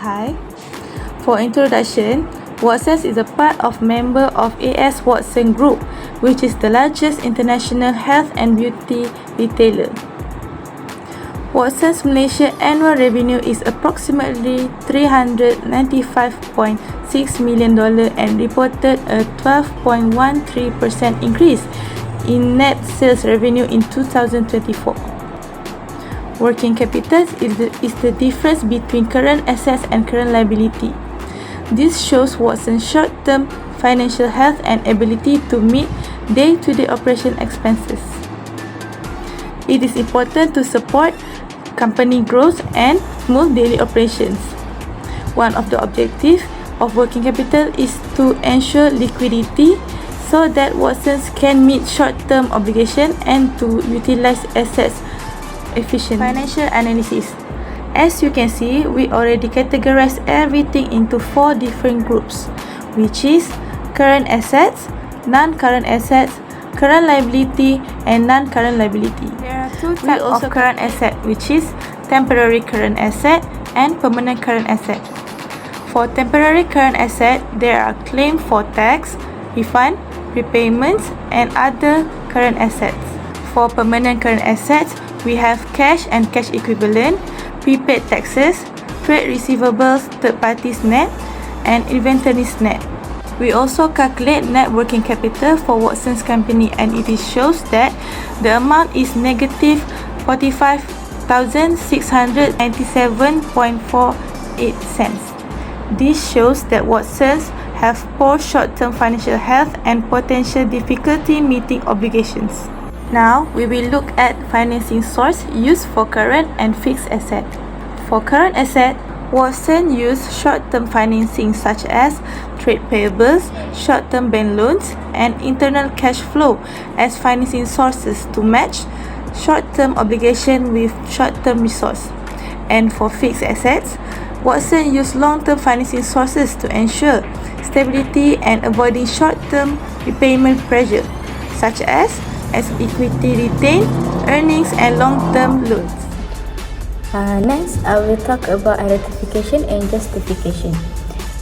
Hi. For introduction, Watsons is a part of member of AS Watson Group, which is the largest international health and beauty retailer. Watsons Malaysia annual revenue is approximately $395.6 million and reported a 12.13% increase in net sales revenue in 2024. Working capital is the difference between current assets and current liability. This shows Watsons' short-term financial health and ability to meet day-to-day operation expenses. It is important to support company growth and smooth daily operations. One of the objectives of working capital is to ensure liquidity so that Watsons can meet short-term obligations and to utilize assets efficiently. Financial analysis. As you can see, we already categorized everything into 4 different groups, which is current assets, non-current assets, current liability, and non-current liability. There are 2 types of current asset, which is temporary current asset and permanent current asset. For temporary current asset, there are claims for tax, refund, repayments, and other current assets. For permanent current assets, we have cash and cash equivalent, prepaid taxes, trade receivables, third parties net, and inventories net. We also calculate net working capital for Watsons company, and it shows that the amount is negative 45,697.48 cents. This shows that Watsons have poor short-term financial health and potential difficulty meeting obligations. Now, we will look at financing source used for current and fixed asset. For current asset, Watsons use short-term financing such as trade payables, short-term bank loans, and internal cash flow as financing sources to match short-term obligation with short-term resource. And for fixed assets, Watsons use long-term financing sources to ensure stability and avoiding short-term repayment pressure, such as equity retained earnings and long-term loans. Next, I will talk about identification and justification.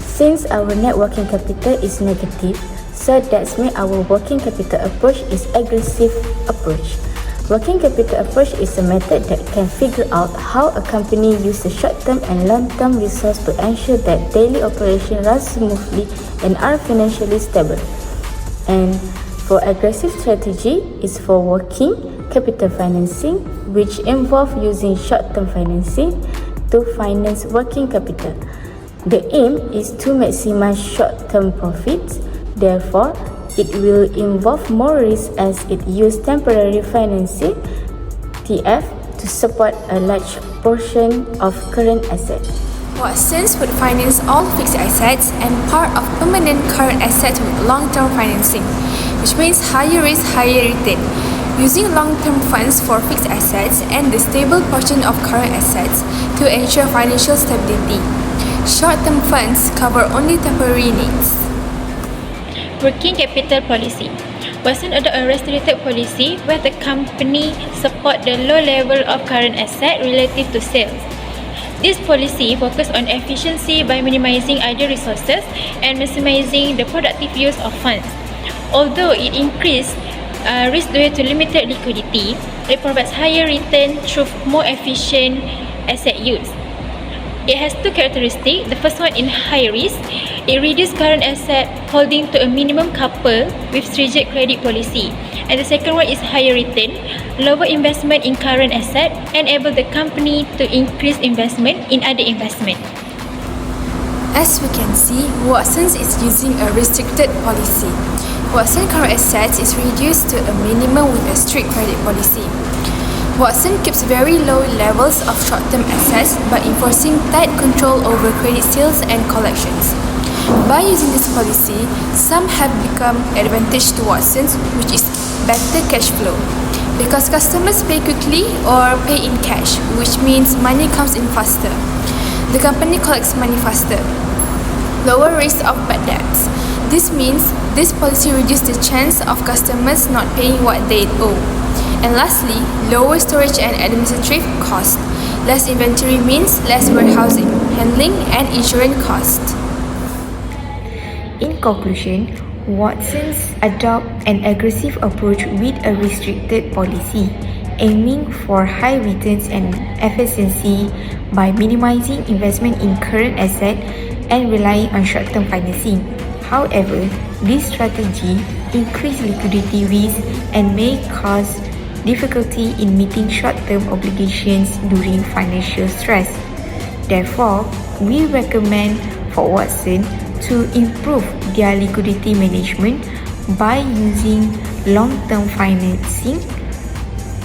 Since our net working capital is negative, so that means our working capital approach is aggressive approach. Working capital approach is a method that can figure out how a company uses short-term and long-term resources to ensure that daily operations run smoothly and are financially stable. And for aggressive strategy is for working capital financing, which involve using short-term financing to finance working capital. The aim is to maximize short-term profits. Therefore, it will involve more risk as it uses temporary financing (TF) to support a large portion of current assets. Watsons would finance all fixed assets and part of permanent current assets with long-term financing, which means higher risk, higher return. Using long-term funds for fixed assets and the stable portion of current assets to ensure financial stability. Short-term funds cover only temporary needs. Working capital policy. Watsons adopt a restricted policy where the company support the low level of current asset relative to sales. This policy focuses on efficiency by minimizing idle resources and maximizing the productive use of funds. Although it increases risk due to limited liquidity, it provides higher return through more efficient asset use. It has 2 characteristics. The first one in high risk. It reduces current asset holding to a minimum coupled with stringent credit policy. And the second one is higher return. Lower investment in current asset enable the company to increase investment in other investment. As we can see, Watsons is using a restricted policy. Watsons current assets is reduced to a minimum with a strict credit policy. Watsons keeps very low levels of short-term assets by enforcing tight control over credit sales and collections. By using this policy, some have become advantage to Watsons, which is better cash flow, because customers pay quickly or pay in cash, which means money comes in faster. The company collects money faster. Lower risk of bad debts. This means this policy reduces the chance of customers not paying what they owe. And lastly, lower storage and administrative cost. Less inventory means less warehousing. handling, and insurance costs. In conclusion, Watsons adopt an aggressive approach with a restricted policy, aiming for high returns and efficiency by minimizing investment in current assets and relying on short-term financing. However, this strategy increases liquidity risk and may cause difficulty in meeting short-term obligations during financial stress. Therefore, we recommend for Watsons to improve their liquidity management by using long-term financing,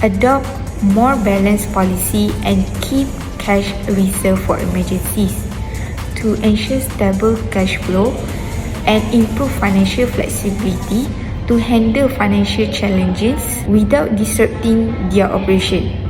adopt more balanced policy, and keep cash reserve for emergencies to ensure stable cash flow and improve financial flexibility to handle financial challenges without disrupting their operation.